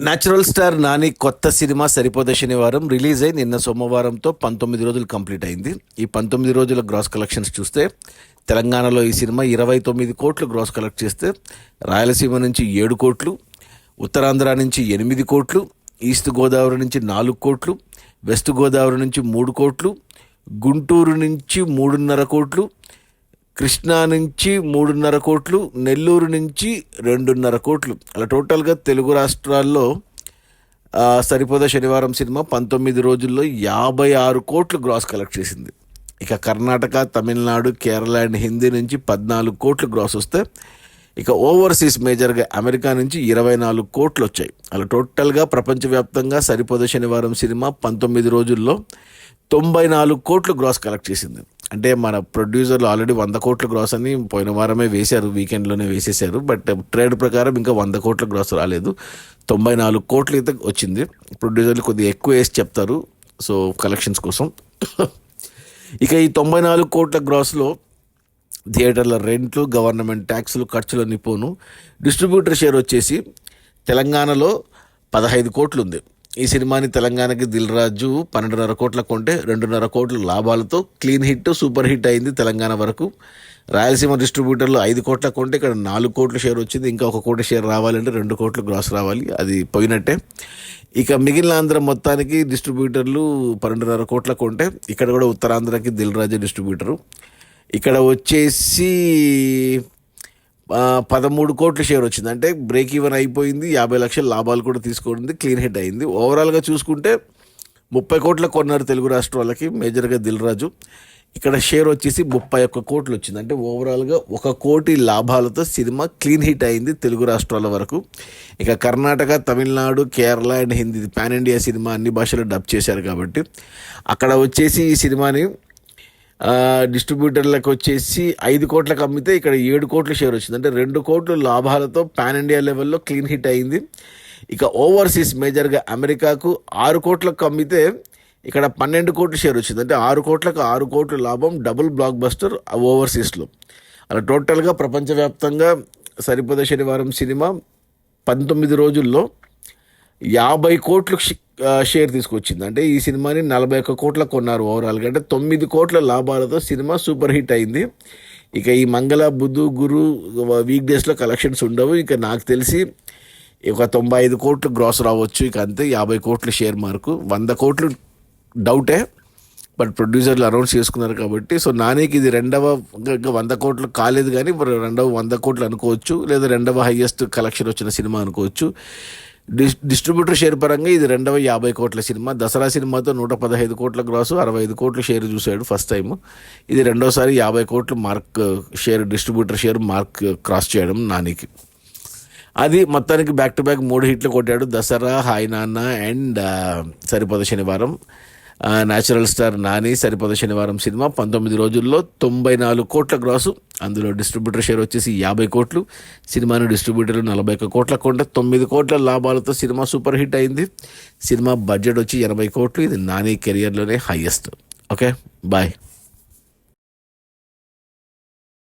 Natural star Nani కొత్త cinema సరిపోదే శనివారం release అయి నిన్న సోమవారంతో 19 రోజులు కంప్లీట్ అయింది. ఈ 19 రోజుల గ్రాస్ కలెక్షన్స్ చూస్తే తెలంగాణలో ఈ సినిమా 29 కోట్లు గ్రాస్ కలెక్ట్ చేస్తే, రాయలసీమ నుంచి 7 కోట్లు, ఉత్తరాంధ్ర నుంచి 8 కోట్లు, ఈస్ట్ గోదావరి నుంచి 4 కోట్లు, వెస్ట్ గోదావరి నుంచి 3 కోట్లు, గుంటూరు నుంచి 3.5 కోట్లు, కృష్ణా నుంచి 3.5 కోట్లు, నెల్లూరు నుంచి 2.5 కోట్లు. అలా టోటల్గా తెలుగు రాష్ట్రాల్లో సరిపోదా శనివారం సినిమా 19 రోజుల్లో 56 కోట్లు గ్రాస్ కలెక్ట్ చేసింది. ఇక కర్ణాటక, తమిళనాడు, కేరళ అండ్ హిందీ నుంచి 14 కోట్లు గ్రాస్ వస్తే, ఇక ఓవర్సీస్ మేజర్గా అమెరికా నుంచి 24 కోట్లు వచ్చాయి. అలా టోటల్గా ప్రపంచవ్యాప్తంగా సరిపోదా శనివారం సినిమా 19 రోజుల్లో 94 కోట్లు గ్రాస్ కలెక్ట్ చేసింది. అంటే మన ప్రొడ్యూసర్లు ఆల్రెడీ 100 కోట్ల గ్రాస్ అని పోయిన వారమే వేశారు, వీకెండ్లోనే వేసేసారు. బట్ ట్రేడ్ ప్రకారం ఇంకా 100 కోట్ల గ్రాస్ రాలేదు. 94 కోట్లు అయితే వచ్చింది. ప్రొడ్యూసర్లు కొద్దిగా ఎక్కువ వేసి చెప్తారు సో కలెక్షన్స్ కోసం. ఇక ఈ 94 కోట్ల గ్రాస్లో థియేటర్ల రెంట్లు, గవర్నమెంట్ ట్యాక్సులు, ఖర్చులన్నీ పోను. డిస్ట్రిబ్యూటర్ షేర్ వచ్చేసి తెలంగాణలో 15 కోట్లు ఉంది. ఈ సినిమాని తెలంగాణకి దిల్ రాజు 12.5 కోట్ల కొంటే 2.5 కోట్ల లాభాలతో క్లీన్ హిట్, సూపర్ హిట్ అయింది తెలంగాణ వరకు. రాయలసీమ డిస్ట్రిబ్యూటర్లు 5 కోట్ల కొంటే ఇక్కడ 4 కోట్ల షేర్ వచ్చింది. ఇంకా 1 కోటి షేర్ రావాలంటే 2 కోట్లు గ్రాస్ రావాలి, అది పోయినట్టే. ఇక మిగిలిన ఆంధ్ర మొత్తానికి డిస్ట్రిబ్యూటర్లు 12.5 కోట్ల కొంటే ఇక్కడ కూడా ఉత్తరాంధ్రకి దిల్ రాజు డిస్ట్రిబ్యూటరు. ఇక్కడ వచ్చేసి 13 కోట్ల షేర్ వచ్చింది. అంటే బ్రేక్ ఈవెన్ అయిపోయింది, 50 లక్షల లాభాలు కూడా తీసుకుంది, క్లీన్ హిట్ అయింది. ఓవరాల్గా చూసుకుంటే 30 కోట్ల కొన్నారు తెలుగు రాష్ట్రాలకి, మేజర్గా దిల్ రాజు. ఇక్కడ షేర్ వచ్చేసి 31 కోట్లు వచ్చింది. అంటే ఓవరాల్గా 1 కోటి లాభాలతో సినిమా క్లీన్ హిట్ అయింది తెలుగు రాష్ట్రాల వరకు. ఇక Karnataka, Tamil Nadu, Kerala and Hindi pan India cinema అన్ని భాషలు డబ్ చేశారు కాబట్టి అక్కడ వచ్చేసి ఈ సినిమాని డిస్ట్రిబ్యూటర్లకు వచ్చేసి 5 కోట్లకు అమ్మితే ఇక్కడ 7 కోట్ల షేర్ వచ్చింది. అంటే 2 కోట్ల లాభాలతో పాన్ ఇండియా లెవెల్లో క్లీన్ హిట్ అయింది. ఇక ఓవర్సీస్ మేజర్గా అమెరికాకు 6 కోట్లకు అమ్మితే ఇక్కడ 12 కోట్ల షేర్ వచ్చింది. అంటే 6 కోట్లకు 6 కోట్ల లాభం, డబుల్ బ్లాక్ బస్టర్ ఓవర్సీస్లో. అలా టోటల్గా ప్రపంచవ్యాప్తంగా సరిపోదా శనివారం సినిమా 19 రోజుల్లో 50 కోట్లు షేర్ తీసుకొచ్చింది. అంటే ఈ సినిమాని 41 కోట్ల కొన్నారు ఓవరాల్గా. అంటే 9 కోట్ల లాభాలతో సినిమా సూపర్ హిట్ అయింది. ఇక ఈ మంగళ, బుధు, గురు వీక్ డేస్లో కలెక్షన్స్ ఉండవు. ఇక నాకు తెలిసి ఒక 95 కోట్లు గ్రాస్ రావచ్చు. ఇక అంతే, 50 కోట్ల షేర్ మార్కు. 100 కోట్లు డౌటే, బట్ ప్రొడ్యూసర్లు అనౌన్స్ చేసుకున్నారు కాబట్టి. సో నానికి ఇది రెండవ 100 కోట్లు కాలేదు, కానీ రెండవ 100 కోట్లు అనుకోవచ్చు, లేదా రెండవ హైయెస్ట్ కలెక్షన్ వచ్చిన సినిమా అనుకోవచ్చు. డిస్ట్రిబ్యూటర్ షేర్ పరంగా ఇది రెండవ 50 కోట్ల సినిమా. దసరా సినిమాతో 115 కోట్ల గ్రాసు, 65 కోట్ల షేర్ చూశాడు ఫస్ట్ టైం. ఇది రెండోసారి 50 కోట్ల mark share, distributor share mark cross చేయడం నానికి. అది మొత్తానికి బ్యాక్ టు బ్యాక్ 3 హిట్లు కొట్టాడు. దసరా, హాయ్ నాన్న అండ్ సరిపోదా శనివారం. న్యాచురల్ స్టార్ నాని సరిపోదా శనివారం సినిమా 19 రోజుల్లో 94 కోట్ల గ్రాసు. అందులో డిస్ట్రిబ్యూటర్ షేర్ వచ్చేసి 50 కోట్లు. సినిమాను డిస్ట్రిబ్యూటర్లు 41 కోట్ల కొంటే 9 కోట్ల లాభాలతో సినిమా సూపర్ హిట్ అయింది. సినిమా బడ్జెట్ వచ్చి 80 కోట్లు. ఇది నాని కెరియర్లోనే హైయెస్ట్. Okay, bye.